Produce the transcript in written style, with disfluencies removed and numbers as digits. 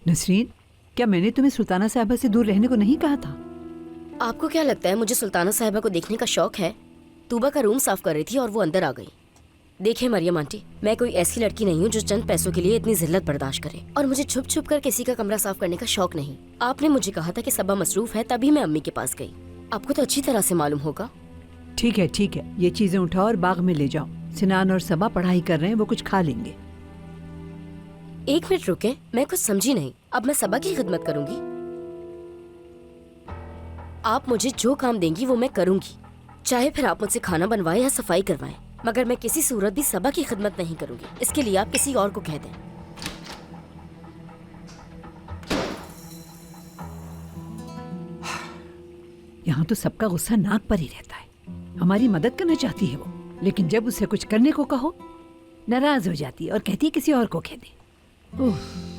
नसरीन, क्या मैंने तुम्हें सुल्ताना साहिबा से दूर रहने को नहीं कहा था? आपको क्या लगता है मुझे सुल्ताना साहिबा को देखने का शौक है? तूबा का रूम साफ कर रही थी और वो अंदर आ गई। देखिए मरियम आंटी, मैं कोई ऐसी लड़की नहीं हूँ जो चंद पैसों के लिए इतनी जिल्लत बर्दाश्त करे, और मुझे छुप छुप कर किसी का कमरा साफ करने का शौक नहीं। आपने मुझे कहा था कि सबा मसरूफ है, तभी मैं अम्मी के पास गई। आपको तो अच्छी तरह से मालूम होगा। ठीक है ठीक है, ये चीजें उठाओ और बाग में ले जाओ। सिनान और सबा पढ़ाई कर रहे हैं, वो कुछ खा लेंगे। एक मिनट रुके, मैं कुछ समझी नहीं। अब मैं सबा की खिदमत करूंगी? आप मुझे जो काम देंगी वो मैं करूंगी, चाहे फिर आप मुझसे खाना बनवाएं या सफाई करवाएं, मगर मैं किसी सूरत भी सबा की खिदमत नहीं करूंगी। इसके लिए आप किसी और को कह दें। यहाँ तो सबका गुस्सा नाक पर ही रहता है। हमारी मदद करना चाहती है वो, लेकिन जब उसे कुछ करने को कहो नाराज हो जाती है और कहती है किसी और को कह दे। उफ।